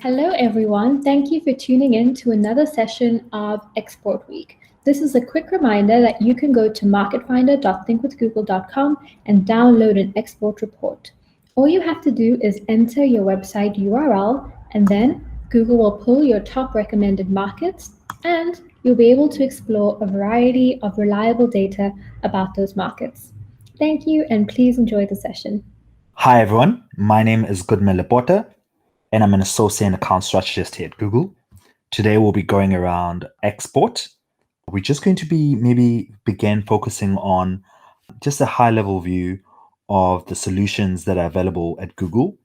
Hello, everyone. Thank you for tuning in to another session of Export Week. This is a quick reminder that you can go to marketfinder.thinkwithgoogle.com and download an export report. All you have to do is enter your website URL, and then Google will pull your top recommended markets, and you'll be able to explore a variety of reliable data about those markets. Thank you, and please enjoy the session. Hi everyone, my name is Goodman Laporta and I'm an associate and account strategist here at Google. Today we'll be going around export. We're just going to be begin focusing on just a high level view of the solutions that are available at Google,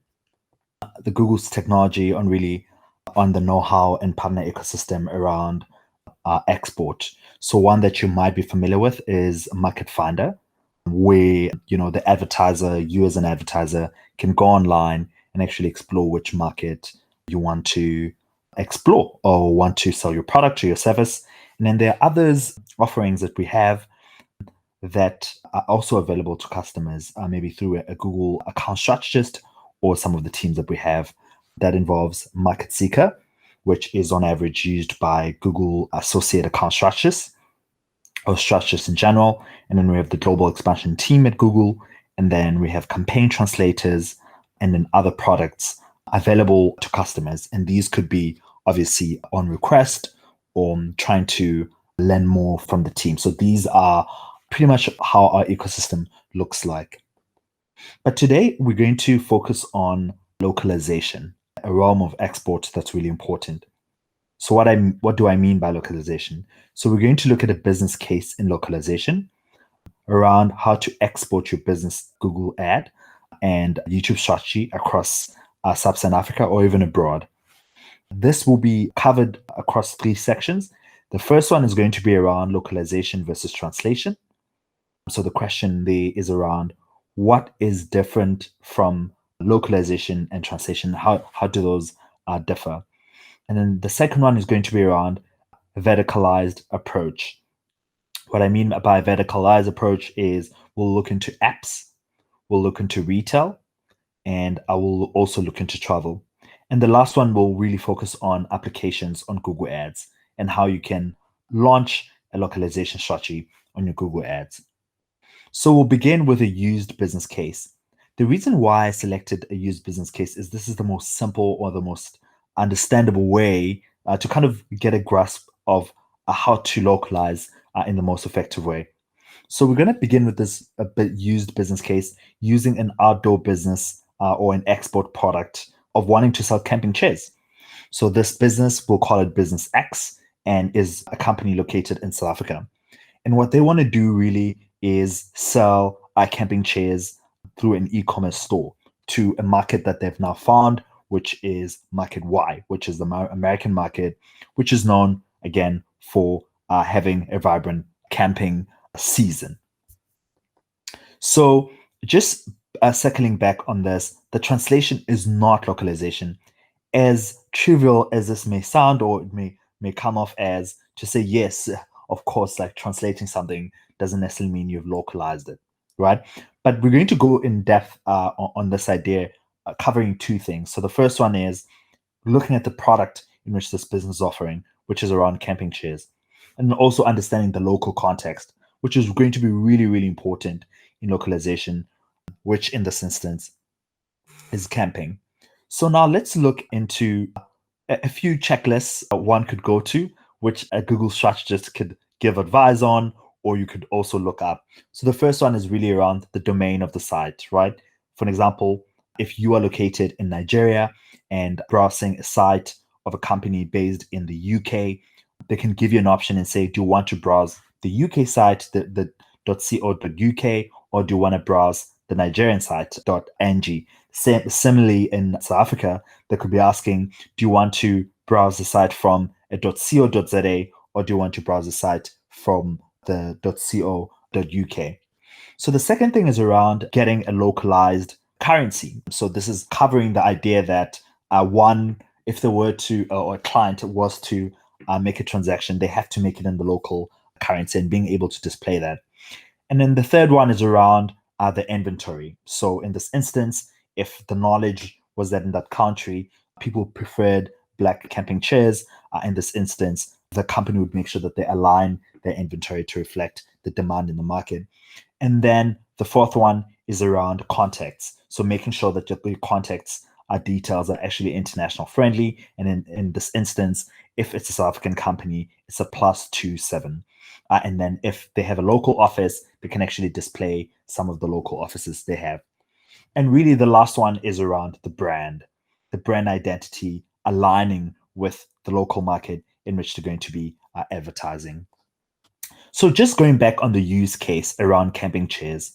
the Google's technology on the know-how and partner ecosystem around export. So one that you might be familiar with is Market Finder, where you as an advertiser can go online and actually explore which market you want to explore or want to sell your product or your service. And then there are others offerings that we have that are also available to customers, maybe through a Google account strategist or some of the teams that we have. That involves Market Seeker, which is on average used by Google associate account strategists or strategists in general. And then we have the global expansion team at Google. And then we have campaign translators and then other products available to customers. And these could be obviously on request or trying to learn more from the team. So these are pretty much how our ecosystem looks like. But today we're going to focus on localization, a realm of export that's really important. So what do I mean by localization? So we're going to look at a business case in localization around how to export your business Google ad and YouTube strategy across sub-Saharan Africa or even abroad. This will be covered across 3 sections. The first one is going to be around localization versus translation. So the question there is around what is different from localization and translation? How do those differ? And then the second one is going to be around a verticalized approach. What I mean by a verticalized approach is we'll look into apps, we'll look into retail, and I will also look into travel. And the last one will really focus on applications on Google Ads and how you can launch a localization strategy on your Google Ads. So we'll begin with a used business case. The reason why I selected a used business case is this is the most simple or the most understandable way to kind of get a grasp of how to localize in the most effective way. So we're going to begin with this used business case using an outdoor business or an export product of wanting to sell camping chairs. So this business, we'll call it Business X, and is a company located in South Africa. And what they want to do really is sell camping chairs through an e-commerce store to a market that they've now found, which is Market Y, which is the American market, which is known, again, for having a vibrant camping season. So just circling back on this, the translation is not localization. As trivial as this may sound, or it may come off as to say, yes, of course, like translating something doesn't necessarily mean you've localized it, right? But we're going to go in depth on this idea, covering 2 things. So the first one is looking at the product in which this business is offering, which is around camping chairs, and also understanding the local context, which is going to be really, really important in localization, which in this instance is camping. So now let's look into a few checklists one could go to, which a Google strategist could give advice on, or you could also look up. So the first one is really around the domain of the site, right? For an example, if you are located in Nigeria and browsing a site of a company based in the UK, they can give you an option and say, do you want to browse the UK site, the .co.uk, or do you want to browse the Nigerian site, .ng? Similarly, in South Africa, they could be asking, do you want to browse the site from a .co.za, or do you want to browse the site from the .co.uk? So the second thing is around getting a localized currency. So this is covering the idea that if they were to, or a client was to make a transaction, they have to make it in the local currency and being able to display that. And then the third one is around the inventory. So in this instance, if the knowledge was that in that country, people preferred black camping chairs. In this instance, the company would make sure that they align their inventory to reflect the demand in the market. And then the fourth one is around contacts. So making sure that your contacts are details that are actually international friendly. And in this instance, if it's a South African company, it's a +27. And then if they have a local office, they can actually display some of the local offices they have. And really, the last one is around the brand identity aligning with the local market in which they're going to be advertising. So, just going back on the use case around camping chairs.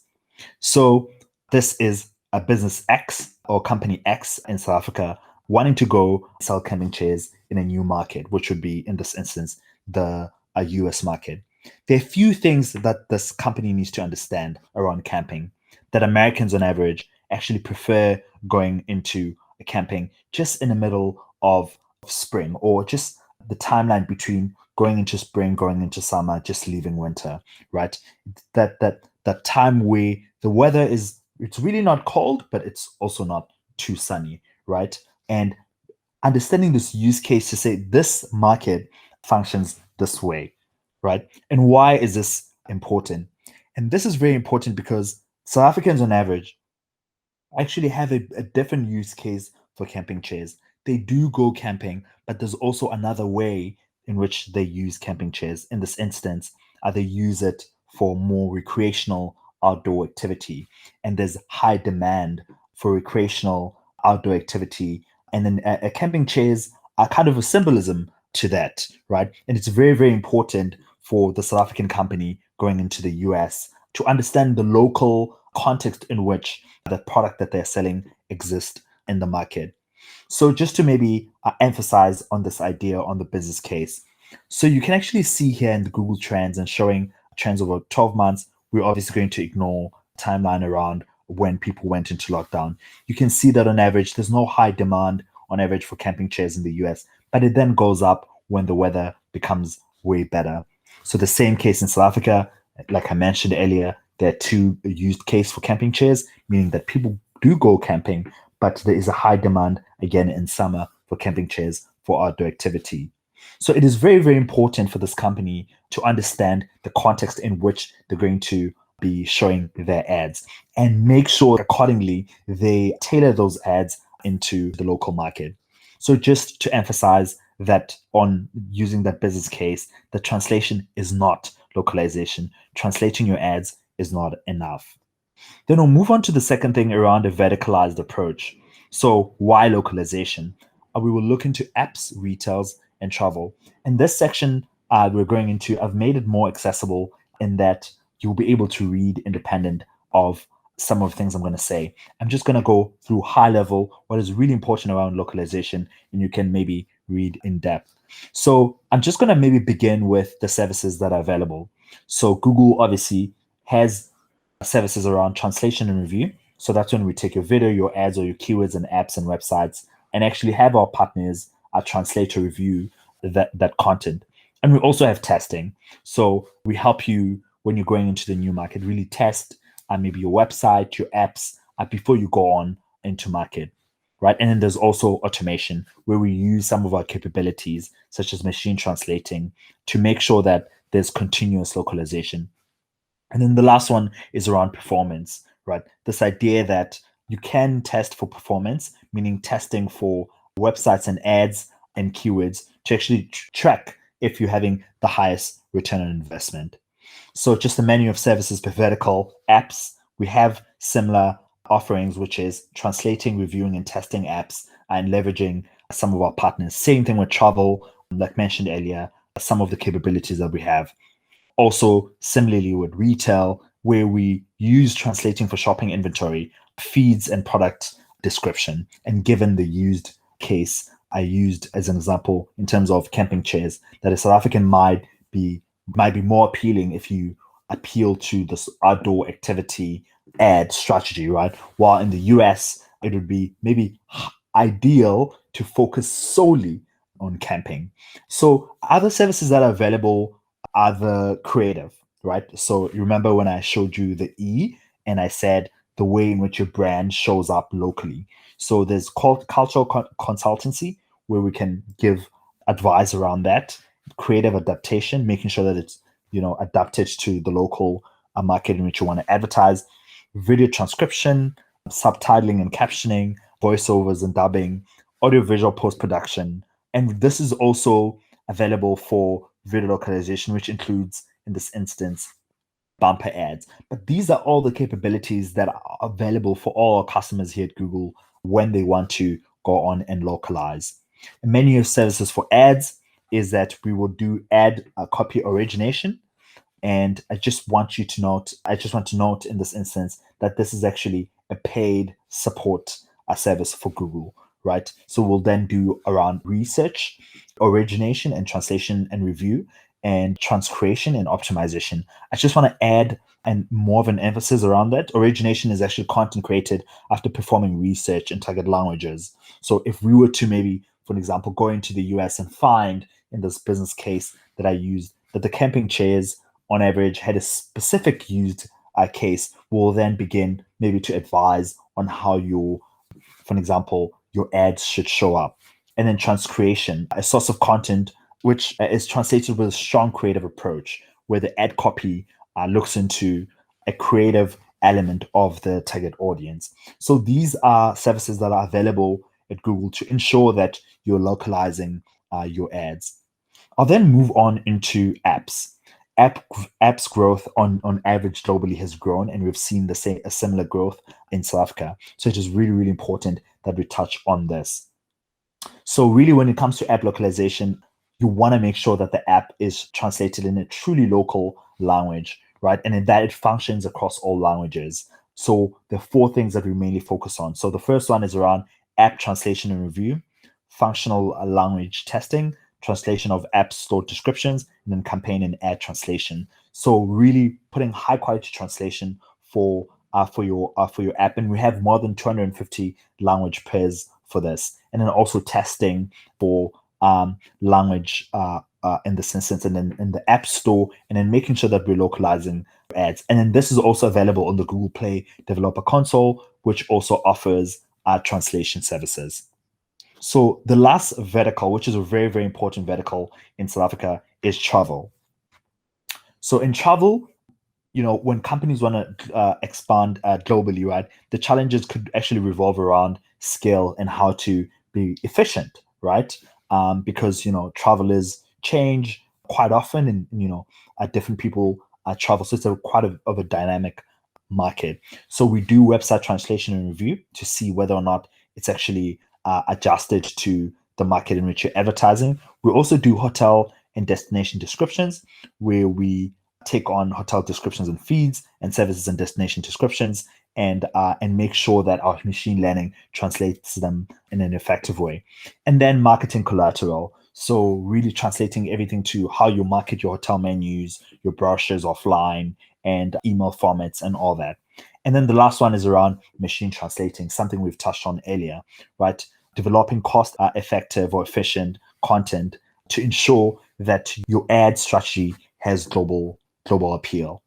So, this is a business X or company X in South Africa wanting to go sell camping chairs in a new market, which would be, in this instance, the US market. There are a few things that this company needs to understand around camping that Americans on average actually prefer going into a camping just in the middle of spring, or just the timeline between going into spring, going into summer, just leaving winter, right? That time where the weather is, it's really not cold, but it's also not too sunny, right? And understanding this use case to say this market functions this way, right? And why is this important? And this is very important because South Africans on average actually have a different use case for camping chairs. They do go camping, but there's also another way in which they use camping chairs. In this instance, they use it for more recreational outdoor activity. And there's high demand for recreational outdoor activity. And then camping chairs are kind of a symbolism to that, right? And it's very, very important for the South African company going into the US to understand the local context in which the product that they're selling exists in the market. So just to maybe emphasize on this idea on the business case. So you can actually see here in the Google Trends and showing trends over 12 months. We're obviously going to ignore timeline around when people went into lockdown. You can see that on average, there's no high demand on average for camping chairs in the US, but it then goes up when the weather becomes way better. So the same case in South Africa, like I mentioned earlier, there are two used case for camping chairs, meaning that people do go camping, but there is a high demand again in summer for camping chairs for outdoor activity. So it is very, very important for this company to understand the context in which they're going to be showing their ads and make sure accordingly they tailor those ads into the local market. So just to emphasize that on using that business case, the translation is not localization. Translating your ads is not enough. Then we'll move on to the second thing around a verticalized approach. So, why localization? We will look into apps, retails, and travel. In this section, we're going into, I've made it more accessible in that you'll be able to read independent of some of the things I'm going to say. I'm just going to go through high level what is really important around localization, and you can maybe read in depth. So, I'm just going to maybe begin with the services that are available. So, Google obviously has services around translation and review. So that's when we take your video, your ads, or your keywords and apps and websites and actually have our partners translate to review that content. And we also have testing. So we help you when you're going into the new market, really test maybe your website, your apps before you go on into market. Right. And then there's also automation where we use some of our capabilities, such as machine translating, to make sure that there's continuous localization. And then the last one is around performance, right? This idea that you can test for performance, meaning testing for websites and ads and keywords to actually track if you're having the highest return on investment. So just a menu of services per vertical apps. We have similar offerings, which is translating, reviewing, and testing apps and leveraging some of our partners. Same thing with travel, like mentioned earlier, some of the capabilities that we have. Also, similarly with retail, where we use translating for shopping inventory, feeds, and product description. And given the used case I used as an example in terms of camping chairs, that a South African might be more appealing if you appeal to this outdoor activity ad strategy, right? While in the US, it would be maybe ideal to focus solely on camping. So other services that are available are the creative, right? So you remember when I showed you the E and I said the way in which your brand shows up locally. So there's called cultural consultancy, where we can give advice around that, creative adaptation, making sure that it's adapted to the local market in which you want to advertise, video transcription, subtitling and captioning, voiceovers and dubbing, audiovisual post production, and this is also available for video localization, which includes in this instance bumper ads. But these are all the capabilities that are available for all our customers here at Google when they want to go on and localize. A menu of services for ads is that we will do ad copy origination. And I just want to note in this instance that this is actually a paid support service for Google, right? So we'll then do around research, origination and translation and review, and transcreation and optimization. I just want to add and more of an emphasis around that. Origination is actually content created after performing research in target languages. So if we were to maybe, for example, go into the US and find in this business case that I used that the camping chairs on average had a specific used case, we'll then begin maybe to advise on how for example, your ads should show up. And then transcreation, a source of content which is translated with a strong creative approach, where the ad copy looks into a creative element of the target audience. So these are services that are available at Google to ensure that you're localizing your ads. I'll then move on into apps. Apps growth on average globally has grown, and we've seen a similar growth in South Africa. So it is really, really important that we touch on this. So really, when it comes to app localization, you want to make sure that the app is translated in a truly local language, right? And in that it functions across all languages. So the four things that we mainly focus on. So the first one is around app translation and review, functional language testing, translation of app stored descriptions, and then campaign and ad translation. So really putting high quality translation for your app, and we have more than 250 language pairs for this, and then also testing for language in this instance, and then in the App Store, and then making sure that we're localizing ads. And then this is also available on the Google Play Developer Console, which also offers translation services. So the last vertical, which is a very, very important vertical in South Africa, is travel. So in travel, when companies want to expand globally, right, the challenges could actually revolve around scale and how to be efficient, right? Because travelers change quite often, and different people travel, so it's quite of a dynamic market. So we do website translation and review to see whether or not it's actually adjusted to the market in which you're advertising. We also do hotel and destination descriptions, where we take on hotel descriptions and feeds, and services and destination descriptions, and make sure that our machine learning translates them in an effective way. And then marketing collateral. So really translating everything to how you market your hotel menus, your brochures offline, and email formats and all that. And then the last one is around machine translating, something we've touched on earlier, right? Developing cost effective or efficient content to ensure that your ad strategy has global appeal.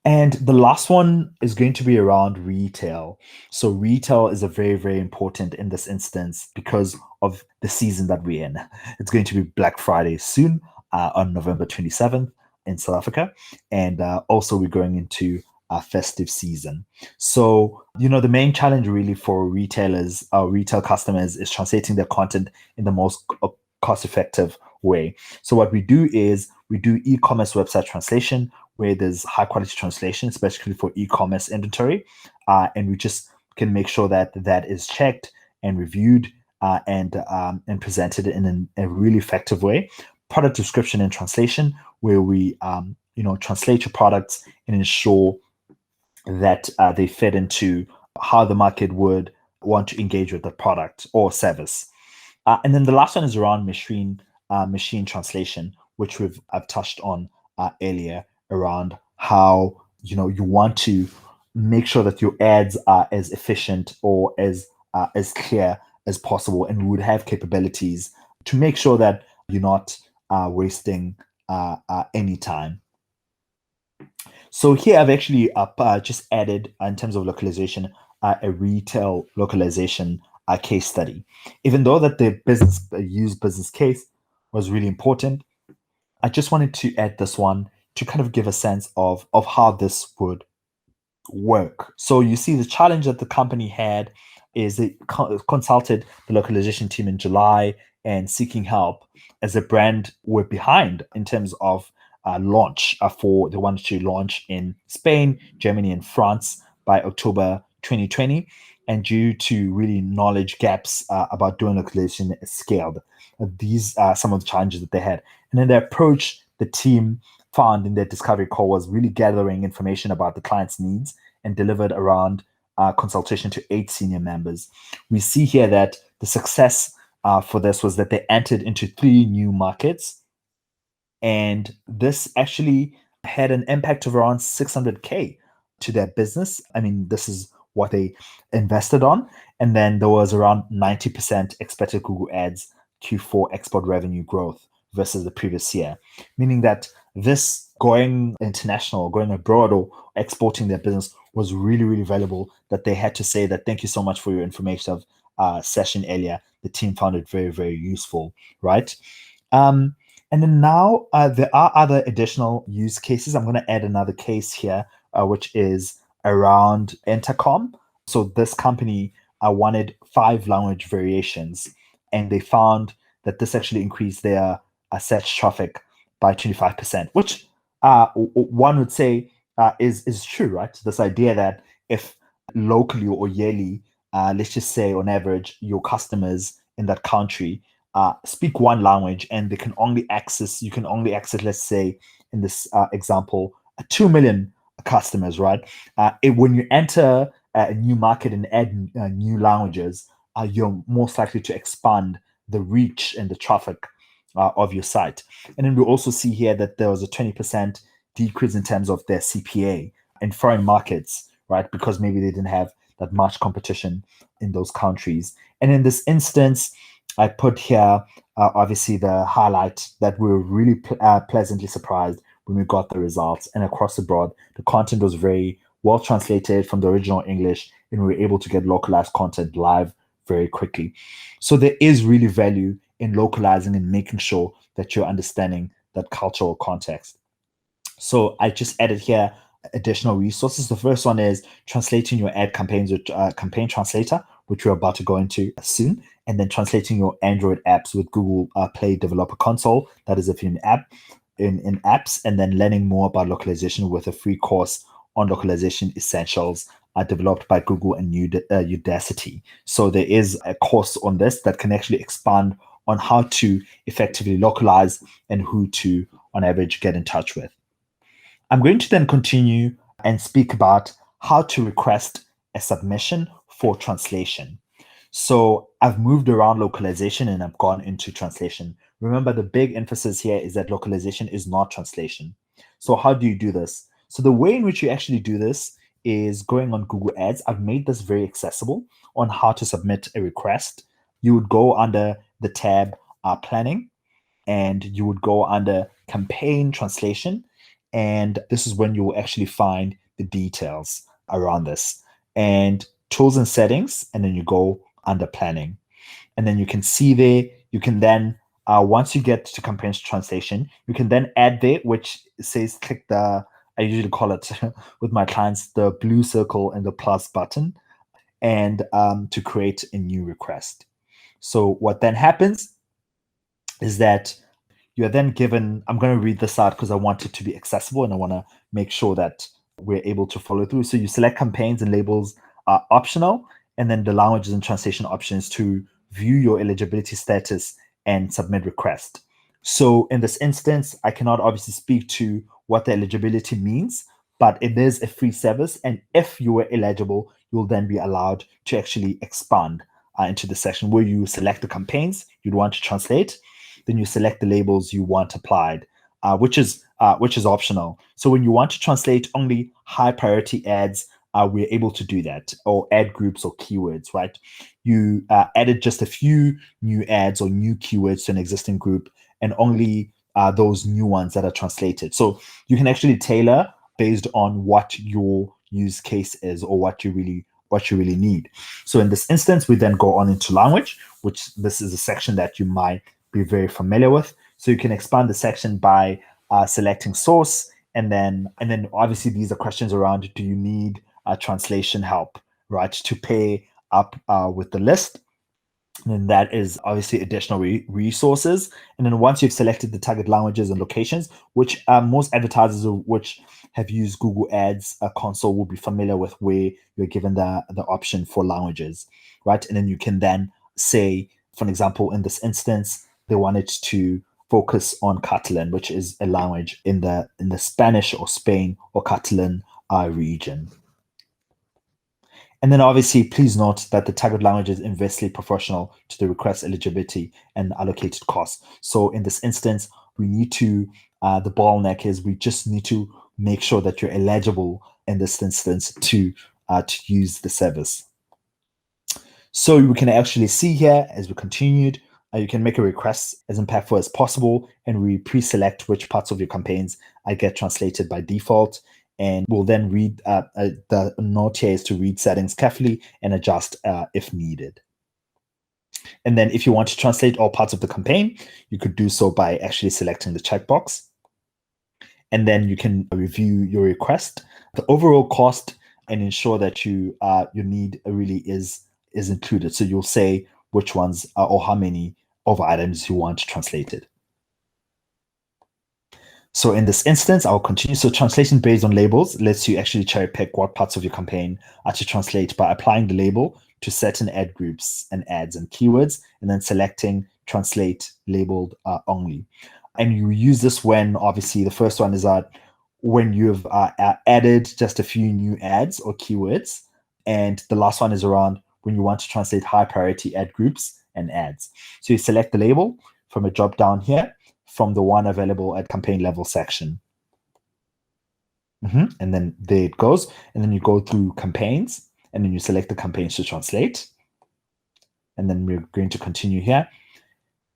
And the last one is going to be around retail. So retail is a very, very important in this instance because of the season that we're in. It's going to be Black Friday soon on November 27th in South Africa. And also we're going into a festive season. So, the main challenge really for retailers, retail customers, is translating their content in the most cost-effective way. So what we do is we do e-commerce website translation, where there's high quality translation, especially for e-commerce inventory, and we just can make sure that that is checked and reviewed and presented in a really effective way. Product description and translation, where we translate your products and ensure that they fit into how the market would want to engage with the product or service. And then the last one is around machine translation, which I've touched on earlier, around how you want to make sure that your ads are as efficient or as clear as possible, and we would have capabilities to make sure that you're not wasting any time. So here I've actually just added, in terms of localization, a retail localization case study. Even though that the business use business case was really important, I just wanted to add this one to kind of give a sense of how this would work. So you see, the challenge that the company had is they consulted the localization team in July and seeking help as the brand were behind in terms of launch for they wanted to launch in Spain, Germany, and France by October 2020. And due to really knowledge gaps about doing localization scaled, these are some of the challenges that they had. And then the approach the team found in their discovery call was really gathering information about the client's needs and delivered around consultation to 8 senior members. We see here that the success for this was that they entered into 3 new markets, and this actually had an impact of around 600K to their business. I mean, this is what they invested on. And then there was around 90% expected Google Ads Q4 export revenue growth versus the previous year, meaning that this going international, going abroad, or exporting their business was really, really valuable, that they had to say that thank you so much for your information of session earlier. The team found it very, very useful, right? Um, and then now there are other additional use cases. I'm going to add another case here, which is around Intercom. So this company wanted 5 language variations, and they found that this actually increased their search traffic by 25%, which one would say is true, right? This idea that if locally or yearly, let's just say on average, your customers in that country speak one language and they can only access, you can only access, let's say in this example, 2 million customers, right? When you enter a new market and add new languages, you're most likely to expand the reach and the traffic of your site. And then we also see here that there was a 20% decrease in terms of their CPA in foreign markets, right? Because maybe they didn't have that much competition in those countries. And in this instance, I put here obviously the highlight that we were really pleasantly surprised when we got the results. And across the board, the content was very well translated from the original English, and we were able to get localized content live very quickly. So there is really value in localizing and making sure that you're understanding that cultural context. So I just added here additional resources. The first one is translating your ad campaigns with Campaign Translator, which we're about to go into soon, and then translating your Android apps with Google Play Developer Console. That is if you're in apps, and then learning more about localization with a free course on localization essentials developed by Google and Udacity. So there is a course on this that can actually expand on how to effectively localize and who to, on average, get in touch with. I'm going to then continue and speak about how to request a submission for translation. So I've moved around localization and I've gone into translation. Remember, the big emphasis here is that localization is not translation. So how do you do this? So the way in which you actually do this is going on Google Ads. I've made this very accessible on how to submit a request. You would go under the tab planning, and you would go under campaign translation. And this is when you will actually find the details around this. And tools and settings, and then you go under planning. And then you can see there, you can then, once you get to campaign translation, you can then add there, which says click the, I usually call it with my clients, the blue circle and the plus button, and to create a new request. So what then happens is that you're then given, I'm going to read this out because I want it to be accessible and I want to make sure that we're able to follow through. So you select campaigns and labels are optional, and then the languages and translation options to view your eligibility status and submit request. So in this instance, I cannot obviously speak to what the eligibility means, but it is a free service. And if you were eligible, you'll then be allowed to actually expand into the section where you select the campaigns you'd want to translate. Then you select the labels you want applied, which is optional. So when you want to translate only high priority ads, we're able to do that, or ad groups or keywords, right? You added just a few new ads or new keywords to an existing group, and only those new ones that are translated. So you can actually tailor based on what your use case is or what you really what you really need. So in this instance, we then go on into language, which this is a section that you might be very familiar with. So you can expand the section by selecting source, and then obviously these are questions around, do you need translation help, right, to pay up with the list? And then that is obviously additional resources. And then once you've selected the target languages and locations, which most advertisers which have used Google Ads console will be familiar with, where you're given the option for languages, right? And then you can then say, for example, in this instance, they wanted to focus on Catalan, which is a language in the Spanish or Spain or Catalan region. And then obviously, please note that the target language is inversely proportional to the request eligibility and allocated cost. So in this instance, we need to, the bottleneck is we just need to make sure that you're eligible in this instance to use the service. So we can actually see here as we continued, you can make a request as impactful as possible, and we pre-select which parts of your campaigns get translated by default. And we'll then read the note here is to read settings carefully and adjust if needed. And then if you want to translate all parts of the campaign, you could do so by actually selecting the checkbox. And then you can review your request, the overall cost, and ensure that your need really is included. So you'll say which ones or how many of items you want translated. So in this instance, I'll continue. So translation based on labels lets you actually cherry pick what parts of your campaign are to translate by applying the label to certain ad groups and ads and keywords, and then selecting translate labeled only. And you use this when, obviously, the first one is when you've added just a few new ads or keywords. And the last one is around when you want to translate high priority ad groups and ads. So you select the label from a drop down here from the one available at campaign level section. And then there it goes. And then you go through campaigns, and then you select the campaigns to translate. And then we're going to continue here.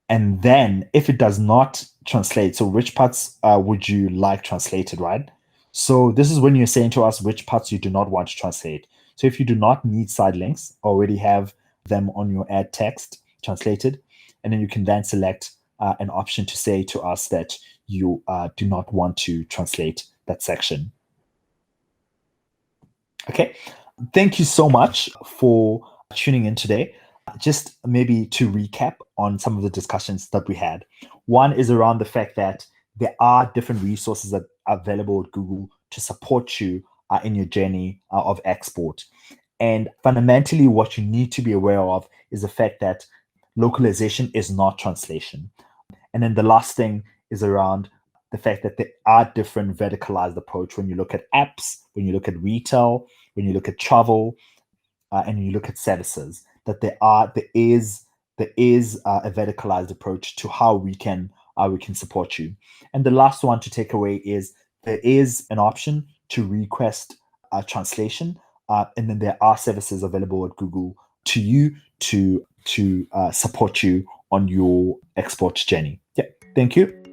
And then if it does not translate, so which parts would you like translated, right? So this is when you're saying to us which parts you do not want to translate. So if you do not need side links, already have them on your ad text translated, and then you can then select an option to say to us that you do not want to translate that section. Okay, thank you so much for tuning in today. Just maybe to recap on some of the discussions that we had. One is around the fact that there are different resources that are available at Google to support you in your journey of export. And fundamentally, what you need to be aware of is the fact that localization is not translation. And then the last thing is around the fact that there are different verticalized approach when you look at apps, when you look at retail, when you look at travel, and you look at services, that there is a verticalized approach to how we can support you. And the last one to take away is there is an option to request a translation, and then there are services available at Google to you to support you on your export journey. Yeah, thank you.